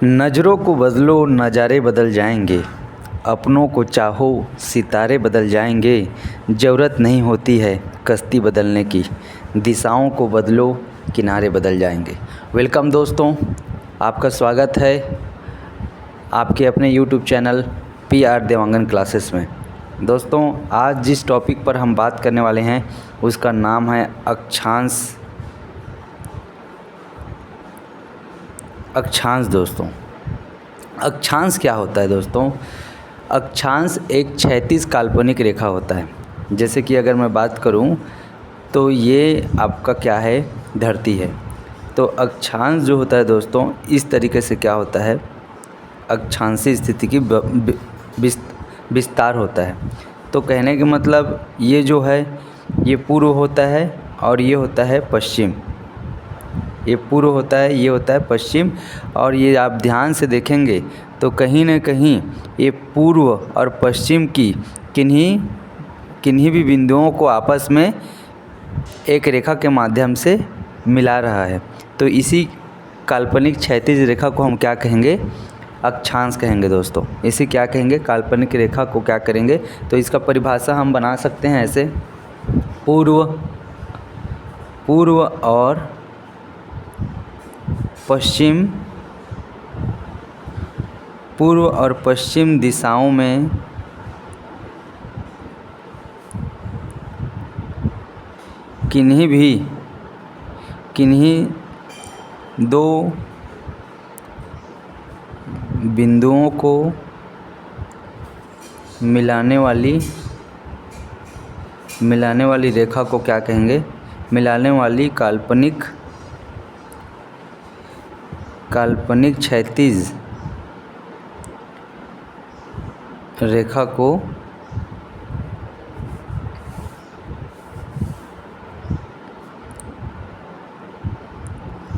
नज़रों को बदलो नज़ारे बदल जाएंगे, अपनों को चाहो सितारे बदल जाएंगे। ज़रूरत नहीं होती है कश्ती बदलने की, दिशाओं को बदलो किनारे बदल जाएंगे। वेलकम दोस्तों, आपका स्वागत है आपके अपने YouTube channel PR Dewangan classes में। दोस्तों, आज जिस टॉपिक पर हम बात करने वाले हैं उसका नाम है अक्षांश। दोस्तों, अक्षांश क्या होता है? दोस्तों, अक्षांश एक क्षैतिज काल्पनिक रेखा होता है। जैसे कि अगर मैं बात करूं तो ये आपका क्या है, धरती है। तो अक्षांश जो होता है दोस्तों, इस तरीके से क्या होता है, अक्षांशीय स्थिति की विस्तार होता है। तो कहने का मतलब ये जो है ये पूर्व होता है और ये होता है पश्चिम। ये पूर्व होता है, ये होता है पश्चिम। और ये आप ध्यान से देखेंगे तो कहीं न कहीं ये पूर्व और पश्चिम की किन्हीं भी बिंदुओं को आपस में एक रेखा के माध्यम से मिला रहा है। तो इसी काल्पनिक क्षैतिज रेखा को हम क्या कहेंगे? अक्षांश कहेंगे। दोस्तों, इसे क्या कहेंगे? काल्पनिक रेखा को क्या करेंगे? तो इसका परिभाषा हम बना सकते हैं ऐसे, पूर्व और पश्चिम दिशाओं में किन्हीं दो बिंदुओं को मिलाने वाली रेखा को क्या कहेंगे? मिलाने वाली काल्पनिक क्षैतिज रेखा को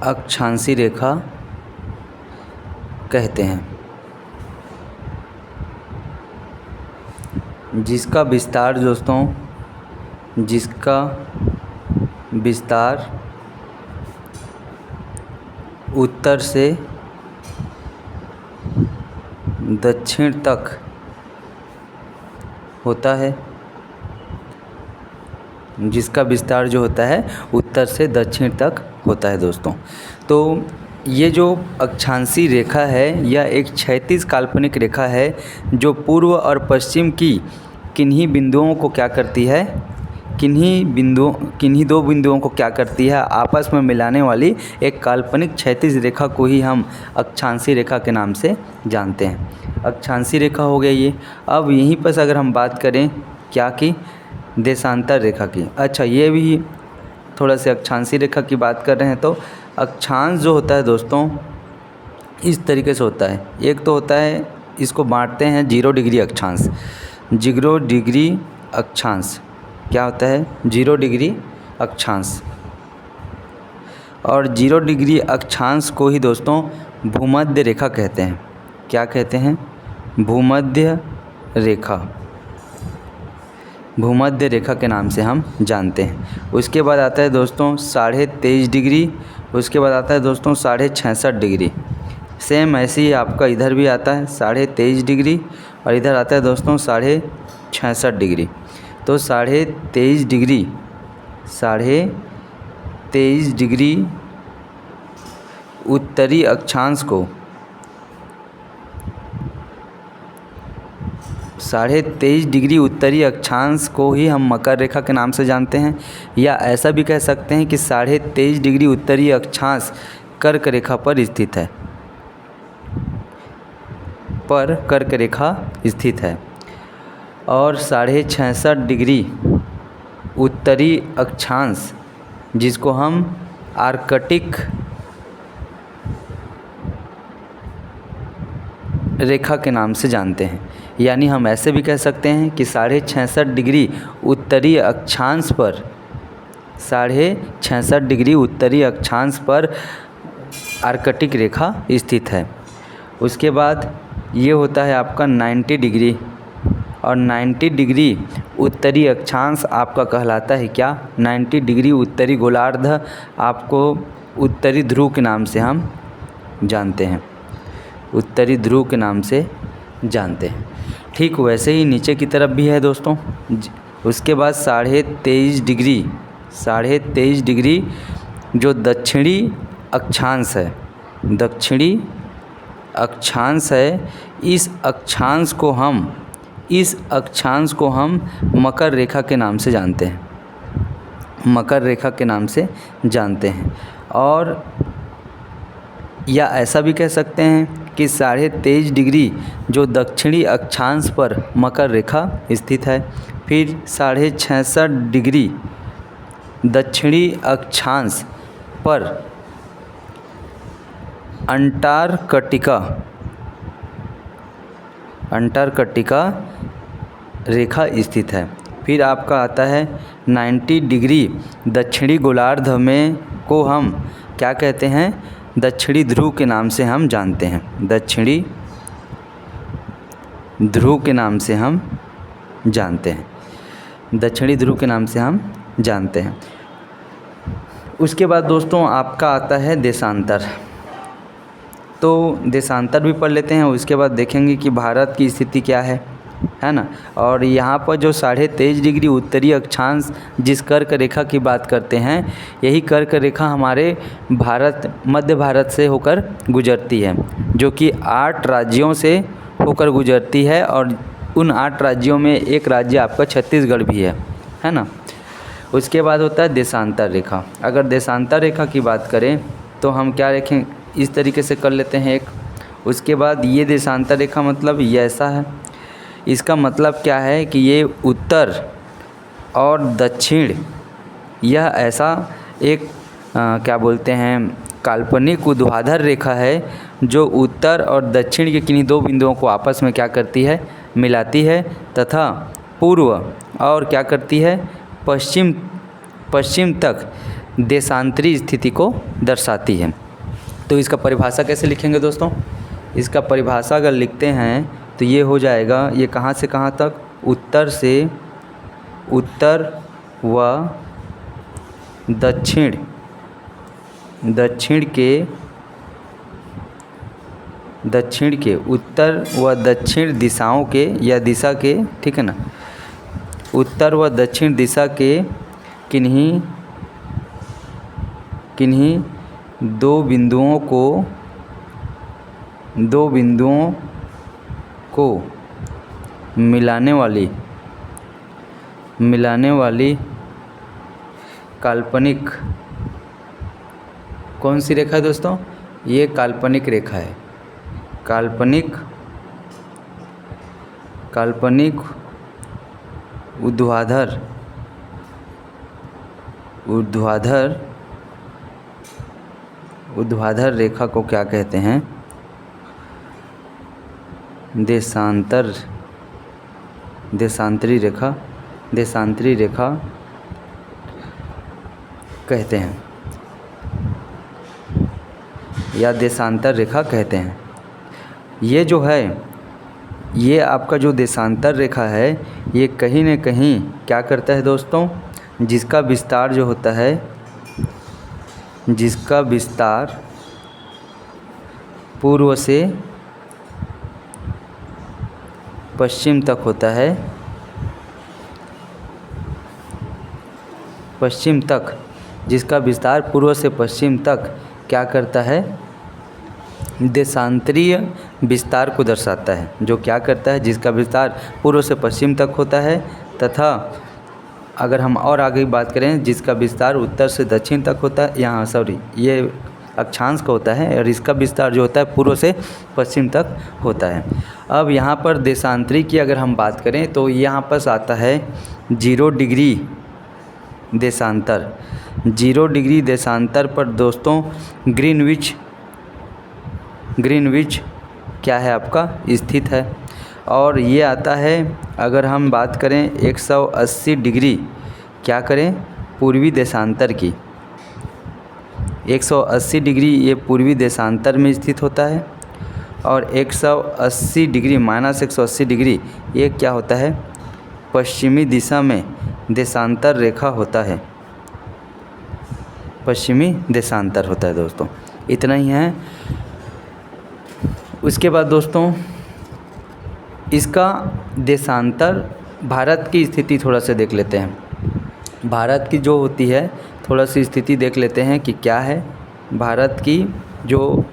अक्षांशीय रेखा कहते हैं, जिसका विस्तार उत्तर से दक्षिण तक होता है। जिसका विस्तार जो होता है उत्तर से दक्षिण तक होता है। दोस्तों, तो ये जो अक्षांशीय रेखा है यह एक क्षैतिज काल्पनिक रेखा है जो पूर्व और पश्चिम की किन्हीं बिंदुओं को क्या करती है, किन्हीं दो बिंदुओं को क्या करती है, आपस में मिलाने वाली एक काल्पनिक क्षैतिज रेखा को ही हम अक्षांशीय रेखा के नाम से जानते हैं। अक्षांशीय रेखा हो गया ये। अब यहीं पर अगर हम बात करें क्या की, देशांतर रेखा की। अच्छा, ये भी थोड़ा सा अक्षांशीय रेखा की बात कर रहे हैं तो अक्षांश जो होता है दोस्तों इस तरीके से होता है। एक तो होता है, इसको बांटते हैं 0 डिग्री अक्षांश। 0 डिग्री अक्षांश क्या होता है? 0 डिग्री अक्षांश। और 0 डिग्री अक्षांश को ही दोस्तों भूमध्य रेखा कहते हैं। क्या कहते हैं? भूमध्य रेखा के नाम से हम जानते हैं। उसके बाद आता है दोस्तों 23.5 डिग्री। उसके बाद आता है दोस्तों 66.5 डिग्री। सेम ऐसे ही आपका इधर भी आता है 23.5 डिग्री और इधर आता है दोस्तों 66.5 डिग्री। तो 23.5 डिग्री उत्तरी अक्षांश को 23.5 डिग्री उत्तरी अक्षांश को ही हम मकर रेखा के नाम से जानते हैं। या ऐसा भी कह सकते हैं कि 23.5 डिग्री उत्तरी अक्षांश कर्क रेखा पर स्थित है। और 66.5 डिग्री उत्तरी अक्षांश जिसको हम आर्कटिक रेखा के नाम से जानते हैं। यानी हम ऐसे भी कह सकते हैं कि 66.5 डिग्री उत्तरी अक्षांश पर 66.5 डिग्री उत्तरी अक्षांश पर आर्कटिक रेखा स्थित है। उसके बाद ये होता है आपका 90 डिग्री, और 90 डिग्री उत्तरी अक्षांश आपका कहलाता है क्या? 90 डिग्री उत्तरी गोलार्ध आपको उत्तरी ध्रुव के नाम से हम जानते हैं। उत्तरी ध्रुव के नाम से जानते हैं। ठीक वैसे ही नीचे की तरफ भी है दोस्तों। उसके बाद 23.5 डिग्री जो दक्षिणी अक्षांश है, दक्षिणी अक्षांश है, इस अक्षांश को हम मकर रेखा के नाम से जानते हैं, मकर रेखा के नाम से जानते हैं। और या ऐसा भी कह सकते हैं कि 23.5 डिग्री जो दक्षिणी अक्षांश पर मकर रेखा स्थित है। फिर 66.5 डिग्री दक्षिणी अक्षांश पर अंटार्कटिका रेखा स्थित है। फिर आपका आता है 90 डिग्री दक्षिणी गोलार्ध में को हम क्या कहते हैं, दक्षिणी ध्रुव के नाम से हम जानते हैं, दक्षिणी ध्रुव के नाम से हम जानते हैं, दक्षिणी ध्रुव के नाम से हम जानते हैं। उसके बाद दोस्तों आपका आता है देशांतर। तो देशांतर भी पढ़ लेते हैं, उसके बाद देखेंगे कि भारत की स्थिति क्या है ना। और यहाँ पर जो 23.5 डिग्री उत्तरी अक्षांश जिस कर्क रेखा की बात करते हैं, यही कर्क रेखा हमारे मध्य भारत से होकर गुजरती है, जो कि 8 राज्यों से होकर गुजरती है। और उन 8 राज्यों में एक राज्य आपका छत्तीसगढ़ भी है ना। उसके बाद होता है देशांतर रेखा। अगर देशांतर रेखा की बात करें तो हम क्या रखें, इस तरीके से कर लेते हैं एक। उसके बाद ये देशांतर रेखा मतलब ये ऐसा है। इसका मतलब क्या है कि ये उत्तर और दक्षिण, यह ऐसा एक क्या बोलते हैं, काल्पनिक ऊर्ध्वाधर रेखा है जो उत्तर और दक्षिण के किन्हीं 2 बिंदुओं को आपस में क्या करती है, मिलाती है, तथा पूर्व और क्या करती है, पश्चिम तक देशांतरी स्थिति को दर्शाती है। तो इसका परिभाषा कैसे लिखेंगे दोस्तों? इसका परिभाषा अगर लिखते हैं तो ये हो जाएगा, ये कहाँ से कहाँ तक, उत्तर से उत्तर व दक्षिण के उत्तर व दक्षिण दिशाओं के या दिशा के, ठीक है ना, उत्तर व दक्षिण दिशा के किन्हीं 2 बिंदुओं को मिलाने वाली काल्पनिक, कौन सी रेखा है दोस्तों? ये काल्पनिक रेखा है, काल्पनिक ऊर्ध्वाधर रेखा को क्या कहते हैं, देशांतरी रेखा कहते हैं या देशांतर रेखा कहते हैं। ये जो है, ये आपका जो देशांतर रेखा है, ये कहीं न कहीं क्या करता है दोस्तों, जिसका विस्तार जो होता है, जिसका विस्तार पूर्व से पश्चिम तक होता है, पश्चिम तक, जिसका विस्तार पूर्व से पश्चिम तक क्या करता है, देशांतरीय विस्तार को दर्शाता है। जो क्या करता है, जिसका विस्तार पूर्व से पश्चिम तक होता है, तथा अगर हम और आगे बात करें, जिसका विस्तार उत्तर से दक्षिण तक होता है, यहाँ ये अक्षांश का होता है, और इसका विस्तार जो होता है पूर्व से पश्चिम तक होता है। अब यहाँ पर देशांतरी की अगर हम बात करें तो यहाँ पर आता है 0 डिग्री देशांतर। 0 डिग्री देशांतर पर दोस्तों ग्रीनविच क्या है आपका, स्थित है। और ये आता है, अगर हम बात करें 180 डिग्री क्या करें, पूर्वी देशांतर की, 180 डिग्री ये पूर्वी देशांतर में स्थित होता है। और 180 डिग्री -180 डिग्री ये क्या होता है, पश्चिमी दिशा में देशांतर रेखा होता है, पश्चिमी देशांतर होता है दोस्तों। इतना ही है। उसके बाद दोस्तों इसका देशांतर, भारत की स्थिति थोड़ा सा देख लेते हैं। भारत की जो होती है थोड़ा सी स्थिति देख लेते हैं कि क्या है भारत की जो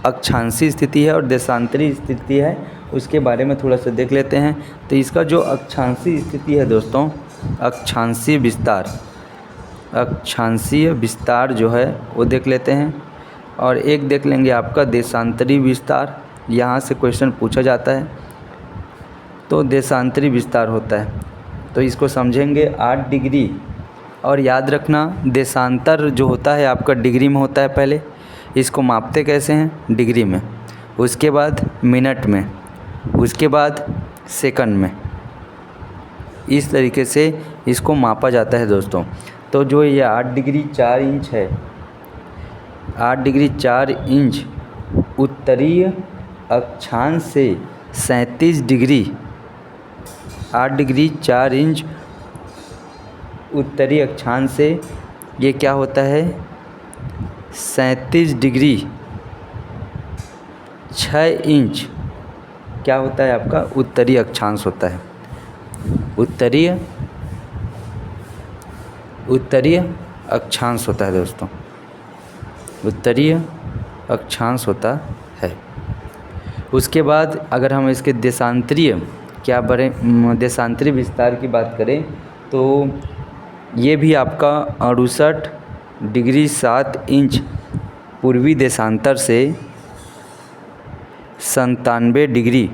अक्षांशीय स्थिति है और देशांतरी स्थिति है, उसके बारे में थोड़ा सा देख लेते हैं। तो इसका जो अक्षांशीय स्थिति है दोस्तों, अक्षांशीय विस्तार जो है वो देख लेते हैं। और एक देख लेंगे आपका देशांतरी विस्तार, यहाँ से क्वेश्चन पूछा जाता है। तो देशांतरी विस्तार होता है, तो इसको समझेंगे 8 डिग्री। और याद रखना देशांतर जो होता है आपका डिग्री में होता है। पहले इसको मापते कैसे हैं? डिग्री में, उसके बाद मिनट में, उसके बाद सेकंड में, इस तरीके से इसको मापा जाता है दोस्तों। तो जो ये 8 डिग्री 4 इंच है, 8 डिग्री 4 इंच उत्तरीय अक्षांश से 37 डिग्री, 8 डिग्री 4 इंच उत्तरी अक्षांश से ये क्या होता है 37 डिग्री 6 इंच क्या होता है आपका उत्तरी अक्षांश होता है। उत्तरीय अक्षांश होता है दोस्तों, उत्तरीय अक्षांश होता है। उसके बाद अगर हम इसके देशांतरीय देशांतरीय विस्तार की बात करें तो ये भी आपका 68 डिग्री 7 इंच पूर्वी देशांतर से 97 डिग्री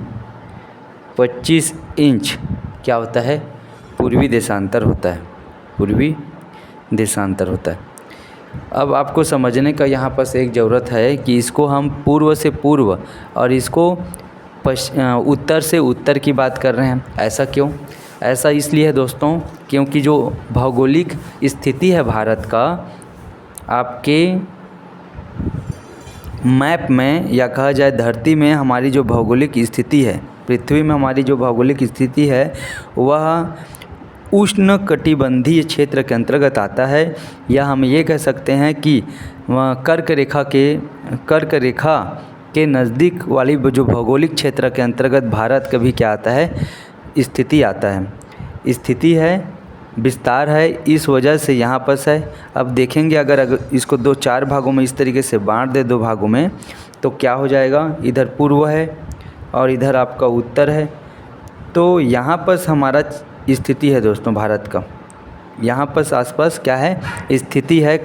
25 इंच क्या होता है पूर्वी देशांतर होता है, पूर्वी देशांतर होता है। अब आपको समझने का यहाँ पर एक ज़रूरत है कि इसको हम पूर्व से पूर्व और इसको उत्तर से उत्तर की बात कर रहे हैं। ऐसा क्यों? ऐसा इसलिए है दोस्तों क्योंकि जो भौगोलिक स्थिति है भारत का, आपके मैप में या कहा जाए धरती में हमारी जो भौगोलिक स्थिति है, पृथ्वी में हमारी जो भौगोलिक स्थिति है वह उष्ण कटिबंधीय क्षेत्र के अंतर्गत आता है। या हम ये कह सकते हैं कि कर्क रेखा के नज़दीक वाली जो भौगोलिक क्षेत्र के अंतर्गत भारत का भी क्या आता है स्थिति आता है। स्थिति है, विस्तार है, इस वजह से यहाँ पर है। अब देखेंगे अगर इसको 2-4 भागों में इस तरीके से बांट दे 2 भागों में तो क्या हो जाएगा, इधर पूर्व है और इधर आपका उत्तर है। तो यहाँ पर हमारा स्थिति है दोस्तों भारत का, यहाँ पर आसपास क्या है स्थिति है,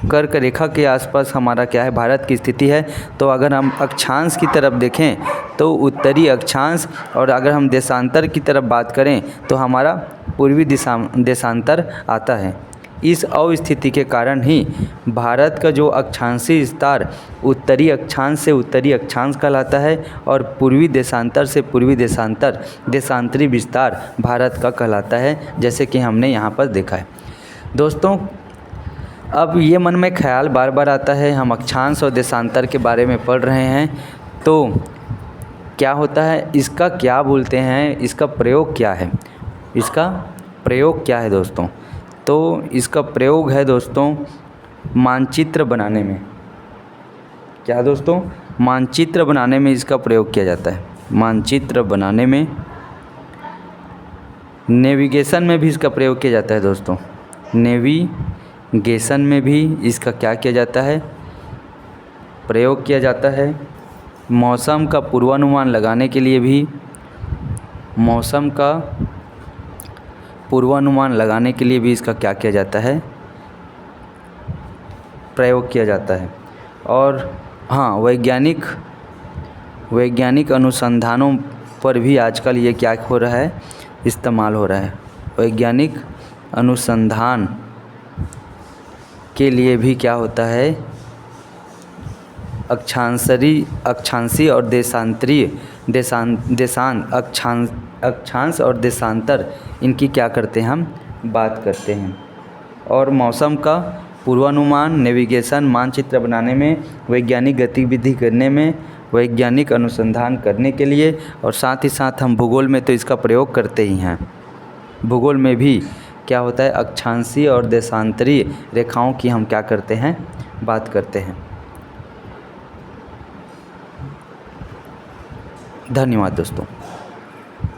कर्क रेखा के आसपास हमारा क्या है भारत की स्थिति है। तो अगर हम अक्षांश की तरफ देखें तो उत्तरी अक्षांश, और अगर हम देशांतर की तरफ बात करें तो हमारा पूर्वी देशांतर आता है। इस अवस्थिति के कारण ही भारत का जो अक्षांशीय विस्तार उत्तरी अक्षांश से उत्तरी अक्षांश कहलाता है और पूर्वी देशांतर से पूर्वी देशांतर देशांतरी विस्तार भारत का कहलाता है, जैसे कि हमने यहाँ पर देखा है। दोस्तों अब ये मन में ख्याल बार बार आता है, हम अक्षांश और देशांतर के बारे में पढ़ रहे हैं तो क्या होता है, इसका क्या बोलते हैं, इसका प्रयोग क्या है, इसका प्रयोग क्या है दोस्तों? तो इसका प्रयोग है दोस्तों मानचित्र बनाने में। क्या दोस्तों? मानचित्र बनाने में इसका प्रयोग किया जाता है। मानचित्र बनाने में, नेविगेशन में भी इसका प्रयोग किया जाता है दोस्तों। नेविगेशन में भी इसका क्या किया जाता है, प्रयोग किया जाता है। मौसम का पूर्वानुमान लगाने के लिए भी, मौसम का पूर्वानुमान लगाने के लिए भी इसका क्या किया जाता है, प्रयोग किया जाता है। और हाँ, वैज्ञानिक अनुसंधानों पर भी आजकल ये क्या हो रहा है, इस्तेमाल हो रहा है। वैज्ञानिक अनुसंधान के लिए भी क्या होता है, अक्षांशीय और देशांतरीय अक्षांश और देशांतर, इनकी क्या करते हैं, हम बात करते हैं। और मौसम का पूर्वानुमान, नेविगेशन, मानचित्र बनाने में, वैज्ञानिक गतिविधि करने में, वैज्ञानिक अनुसंधान करने के लिए, और साथ ही साथ हम भूगोल में तो इसका प्रयोग करते ही हैं। भूगोल में भी क्या होता है, अक्षांशीय और देशांतरीय रेखाओं की हम क्या करते हैं, बात करते हैं। धन्यवाद दोस्तों।